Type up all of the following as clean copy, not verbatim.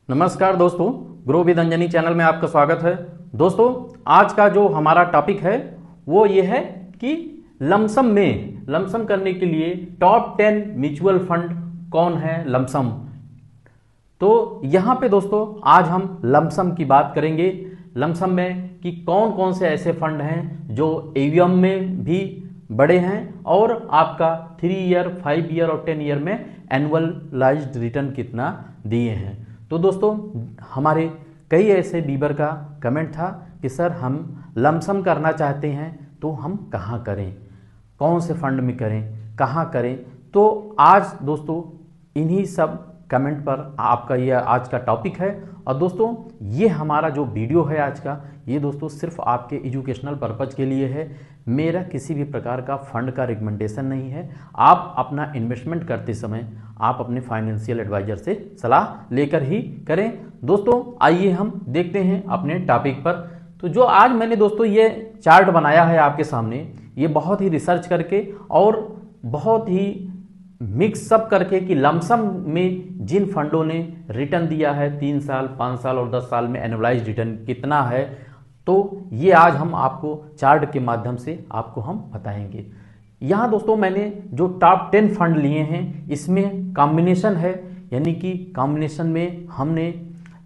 नमस्कार दोस्तों, grow with Anjani channel में आपका स्वागत है। दोस्तों, आज का जो हमारा टॉपिक है वो ये है कि लमसम करने के लिए टॉप 10 म्यूचुअल फंड कौन है लमसम। तो यहाँ पे दोस्तों आज हम लमसम की बात करेंगे। लमसम में कि कौन कौन से ऐसे फंड हैं जो एवीएम में भी बड़े हैं और आपका 3 ईयर, 5 ईयर और 10 ईयर में एनुअलाइज्ड रिटर्न कितना दिए हैं। तो दोस्तों हमारे कई ऐसे व्यूअर का कमेंट था कि सर हम लमसम करना चाहते हैं तो हम कहाँ करें, कौन से फंड में करें, कहाँ करें। तो आज दोस्तों इन्हीं सब कमेंट पर आपका ये आज का टॉपिक है। और दोस्तों ये हमारा जो वीडियो है आज का, ये दोस्तों सिर्फ आपके एजुकेशनल पर्पज़ के लिए है। मेरा किसी भी प्रकार का फंड का रिकमेंडेशन नहीं है। आप अपना इन्वेस्टमेंट करते समय आप अपने फाइनेंशियल एडवाइजर से सलाह लेकर ही करें। दोस्तों आइए हम देखते हैं अपने टॉपिक पर। तो जो आज मैंने दोस्तों ये चार्ट बनाया है आपके सामने, ये बहुत ही रिसर्च करके और बहुत ही मिक्सअप करके कि लमसम में जिन फंडों ने रिटर्न दिया है 3 साल, 5 साल और 10 साल में एनुअलाइज्ड रिटर्न कितना है, तो ये आज हम आपको चार्ट के माध्यम से आपको हम बताएंगे। यहाँ दोस्तों मैंने जो टॉप 10 फंड लिए हैं इसमें कॉम्बिनेशन है, यानी कि कॉम्बिनेशन में हमने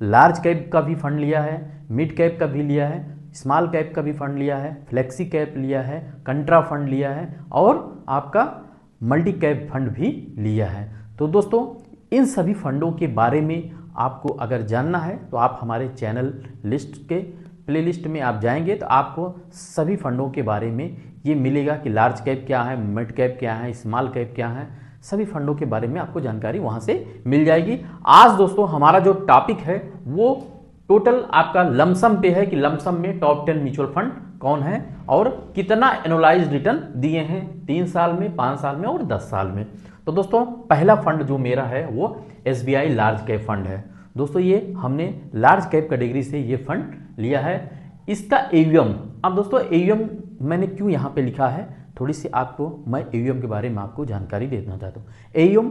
लार्ज कैप का भी फंड लिया है, मिड कैप का भी लिया है, स्मॉल कैप का भी फंड लिया है, फ्लेक्सी कैप लिया है, कंट्रा फंड लिया है और आपका मल्टी कैप फंड भी लिया है। तो दोस्तों इन सभी फंडों के बारे में आपको अगर जानना है तो आप हमारे चैनल लिस्ट के प्लेलिस्ट में आप जाएंगे तो आपको सभी फंडों के बारे में ये मिलेगा कि लार्ज कैप क्या है, मिड कैप क्या है, स्मॉल कैप क्या है, सभी फंडों के बारे में आपको जानकारी वहाँ से मिल जाएगी। आज दोस्तों हमारा जो टॉपिक है वो टोटल आपका लमसम पे है कि लमसम में टॉप 10 म्यूचुअल फंड कौन है और कितना एनुअलाइज्ड रिटर्न दिए हैं 3 साल में, 5 साल में और 10 साल में। तो दोस्तों पहला फंड जो मेरा है वो एसबीआई लार्ज कैप फंड है। दोस्तों ये हमने लार्ज कैप कैटेगरी से ये फंड लिया है। इसका एवीएम, अब दोस्तों एवीएम मैंने क्यों यहाँ पे लिखा है, थोड़ी सी आपको मैं एवीएम के बारे में आपको जानकारी देना चाहता हूँ। एवीएम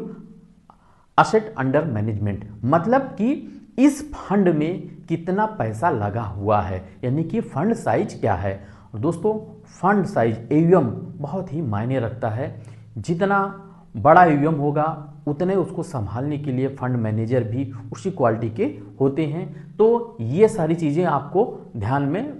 असेट अंडर मैनेजमेंट, मतलब कि इस फंड में कितना पैसा लगा हुआ है, यानी कि फंड साइज क्या है। और दोस्तों फंड साइज एवीएम बहुत ही मायने रखता है। जितना बड़ा एवीएम होगा उतने उसको संभालने के लिए फंड मैनेजर भी उसी क्वालिटी के होते हैं। तो ये सारी चीज़ें आपको ध्यान में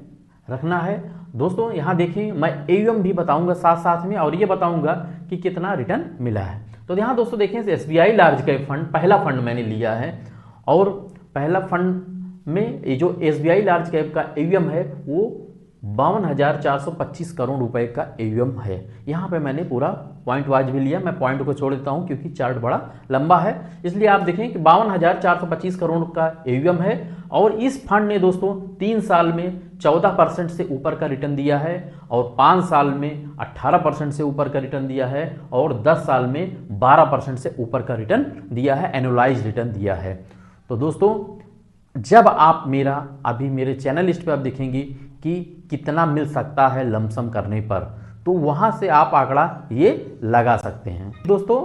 रखना है। दोस्तों यहाँ देखें, मैं एवीएम भी बताऊंगा साथ साथ में और ये बताऊंगा कि कितना रिटर्न मिला है। तो यहाँ दोस्तों देखें एसबीआई लार्ज कैप फंड पहला फंड मैंने लिया है और पहला फंड में ये जो एसबीआई लार्ज कैप का एवीएम है वो 52,425 करोड़ रुपए का एवीएम है। यहाँ पे मैंने पूरा पॉइंट वाइज भी लिया, मैं पॉइंट को छोड़ देता हूँ क्योंकि चार्ट बड़ा लंबा है, इसलिए आप देखें कि 52,425 करोड़ का एवीएम है। और इस फंड ने दोस्तों 3 साल में 14% से ऊपर का रिटर्न दिया है और 5 साल में 18% से ऊपर का रिटर्न दिया है और 10 साल में 12% से ऊपर का रिटर्न दिया है, एनुअलाइज्ड रिटर्न दिया है। तो दोस्तों जब आप अभी मेरे चैनल लिस्ट पे आप देखेंगे कि कितना मिल सकता है लमसम करने पर, तो वहां से आप आंकड़ा ये लगा सकते हैं। दोस्तों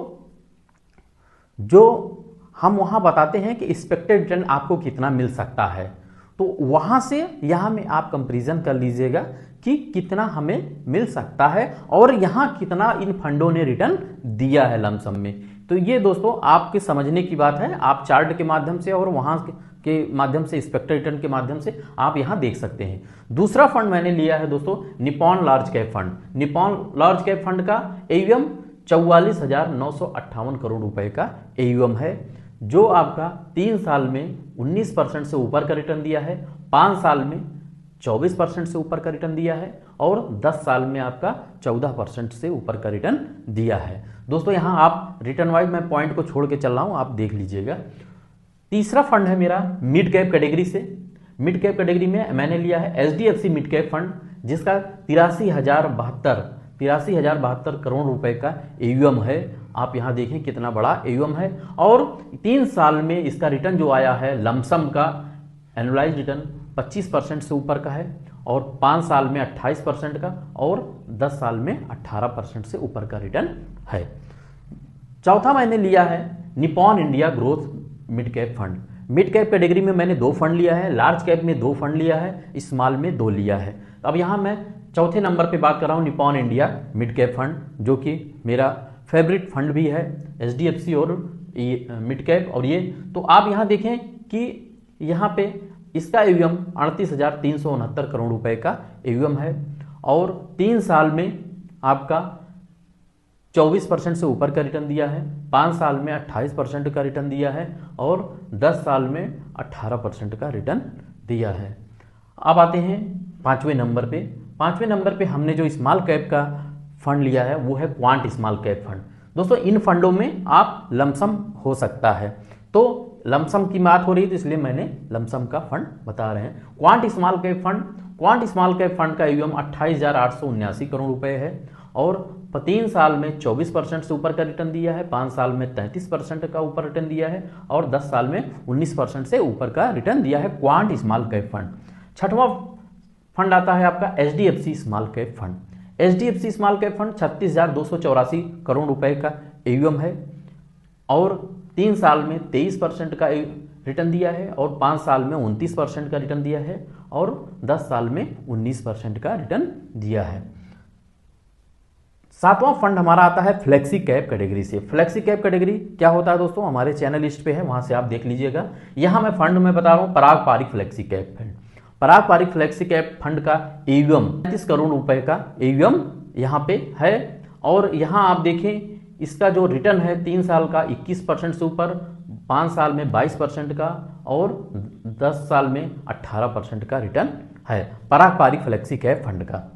जो हम वहां बताते हैं कि एक्सपेक्टेड रिटर्न आपको कितना मिल सकता है, तो वहां से यहां में आप कंपैरिजन कर लीजिएगा कि कितना हमें मिल सकता है और यहां कितना इन फंडों ने रिटर्न दिया है लमसम में। तो ये दोस्तों आपके समझने की बात है, आप चार्ट के माध्यम से और वहां के माध्यम से एक्सपेक्टेड रिटर्न के माध्यम से आप यहां देख सकते हैं। दूसरा फंड मैंने लिया है दोस्तों Nippon large cap fund. Nippon large cap fund का एवीएम 44,958 करोड़ रुपए का एवीएम है, जो आपका 3 साल में 19% से ऊपर का रिटर्न दिया है, 5 साल में 24% से ऊपर का रिटर्न दिया है और 10 साल में आपका 14% से ऊपर का रिटर्न दिया है। दोस्तों यहाँ आप रिटर्न वाइज मैं पॉइंट को छोड़ के चल रहा हूँ, आप देख लीजिएगा। तीसरा फंड है मेरा मिड कैप कैटेगरी से। मिड कैप कैटेगरी में मैंने लिया है एचडीएफसी मिड कैप फंड, जिसका 83,072 करोड़ रुपए का एवीएम है। आप यहाँ देखें कितना बड़ा एवीएम है और 3 साल में इसका रिटर्न जो आया है लमसम का एनुअलाइज्ड रिटर्न 25% से ऊपर का है और 5 साल में 28% का और 10 साल में 18% से ऊपर का रिटर्न है। चौथा मैंने लिया है Nippon India growth mid cap fund. Mid cap category में मैंने 2 फंड लिया है, लार्ज कैप में 2 फंड लिया है, स्मॉल में 2 लिया है। अब यहाँ मैं चौथे नंबर पे बात कर रहा हूँ Nippon India mid cap fund, जो कि मेरा फेवरेट फंड भी है, HDFC और मिड कैप। और ये तो आप यहाँ देखें कि यहाँ पे इसका AUM 38,369 करोड़ रुपए का AUM है और 3 साल में आपका 24% से ऊपर का रिटर्न दिया है, 5 साल में 28% का रिटर्न दिया है और 10 साल में 18% का रिटर्न दिया है। अब आते हैं 5वें नंबर पे। 5वें नंबर पे हमने जो स्मॉल कैप का फंड लिया है वो है क्वांट स्मॉल कैप फंड। दोस्तों इन फंडों में आप लमसम हो सकता है, तो लमसम की बात हो रही तो इसलिए मैंने लमसम का फंड बता रहे हैं। क्वांट स्मॉल कैप फंड का AUM 28,879 करोड़ रुपए है और 3 साल में 24% से ऊपर का रिटर्न दिया है, 5 साल में 33% का ऊपर रिटर्न दिया है और 10 साल में 19% से ऊपर का रिटर्न दिया है क्वांट स्मॉल कैप फंड। 6वां फंड आता है आपका HDFC small cap fund. HDFC small cap fund 36,284 crore रुपए का AUM है और 3 साल में 23% का रिटर्न दिया है और 5 साल में 29% का रिटर्न दिया है और 10 साल में 19% का रिटर्न दिया है। 7वां फंड हमारा आता है फ्लेक्सी कैप कैटेगरी से। फ्लेक्सी कैप कैटेगरी क्या होता है दोस्तों, हमारे चैनल लिस्ट पे है, वहां से आप देख लीजिएगा। यहां मैं फंड में बता रहा हूं पराग पारिक फ्लेक्सी कैप फंड। पराग पारिक फ्लेक्सी कैप फंड का AUM 35 करोड़ रुपए का AUM यहां पे है और यहां आप देखें इसका जो रिटर्न है 3 साल का 21% से ऊपर, 5 साल में 22% का और 10 साल में 18% का रिटर्न है पराग पारिक फ्लेक्सी कैप फंड का।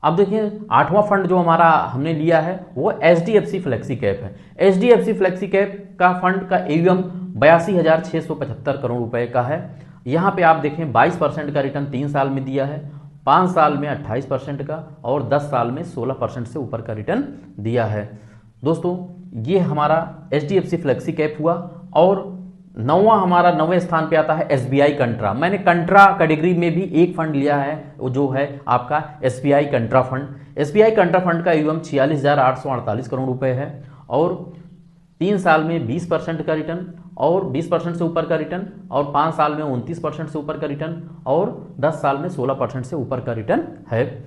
अब देखिए 8वां फंड जो हमारा हमने लिया है वो HDFC फ्लेक्सी कैप है। HDFC फ्लेक्सी कैप का फंड का AUM 82,675 करोड़ रुपए का है। यहाँ पे आप देखें 22% का रिटर्न 3 साल में दिया है, 5 साल में 28% का और 10 साल में 16% से ऊपर का रिटर्न दिया है। दोस्तों ये हमारा HDFC फ्लेक्सी कैप हुआ और 9वें स्थान पे आता है SBI कंट्रा। मैंने कंट्रा कैटेगरी में भी एक फंड लिया है, वो जो है आपका SBI कंट्रा फंड। SBI कंट्रा फंड का AUM 46,848 करोड़ रुपए है और 3 साल में 20% का रिटर्न और 20% से ऊपर का रिटर्न और 5 साल में 29% से ऊपर का रिटर्न और 10 साल में 16% से ऊपर का रिटर्न है।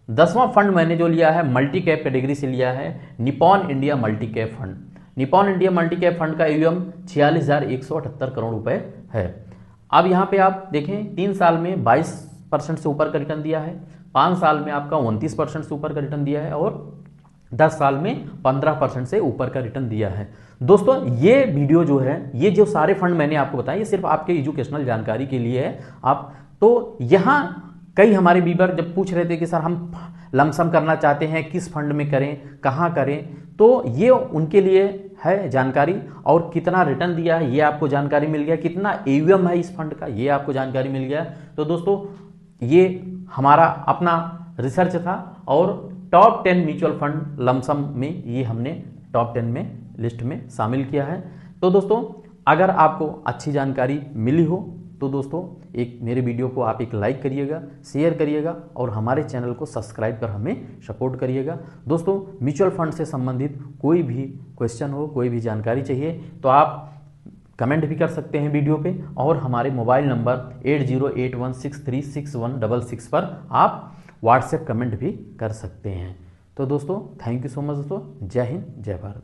10वां फंड मैंने जो लिया है मल्टी कैप कैटेगरी से लिया है Nippon India multi cap fund. Nippon India multi cap fund का AUM 46,178 करोड़ रुपए है। अब यहाँ पे आप देखें 3 साल में 22% से ऊपर का रिटर्न दिया है, 5 साल में आपका 29% से ऊपर का रिटर्न दिया है और 10 साल में 15% से ऊपर का रिटर्न दिया है। दोस्तों ये वीडियो जो है, ये जो सारे फंड मैंने आपको बताए, ये सिर्फ आपके एजुकेशनल जानकारी के लिए है। आप तो यहाँ कई हमारे व्यूअर जब पूछ रहे थे कि सर हम लमसम करना चाहते हैं, किस फंड में करें, कहाँ करें, तो ये उनके लिए है जानकारी। और कितना रिटर्न दिया है ये आपको जानकारी मिल गया, कितना AUM है इस फंड का ये आपको जानकारी मिल गया। तो दोस्तों ये हमारा अपना रिसर्च था और टॉप 10 म्यूचुअल फंड लमसम में ये हमने टॉप 10 में लिस्ट में शामिल किया है। तो दोस्तों अगर आपको अच्छी जानकारी मिली हो तो दोस्तों एक मेरे वीडियो को आप एक लाइक करिएगा, शेयर करिएगा और हमारे चैनल को सब्सक्राइब कर हमें सपोर्ट करिएगा। दोस्तों म्यूचुअल फंड से संबंधित कोई भी क्वेश्चन हो, कोई भी जानकारी चाहिए तो आप कमेंट भी कर सकते हैं वीडियो पे और हमारे मोबाइल नंबर 8081636166 पर आप व्हाट्सएप कमेंट भी कर सकते हैं। तो दोस्तों थैंक यू सो मच दोस्तों, जय हिंद जय भारत।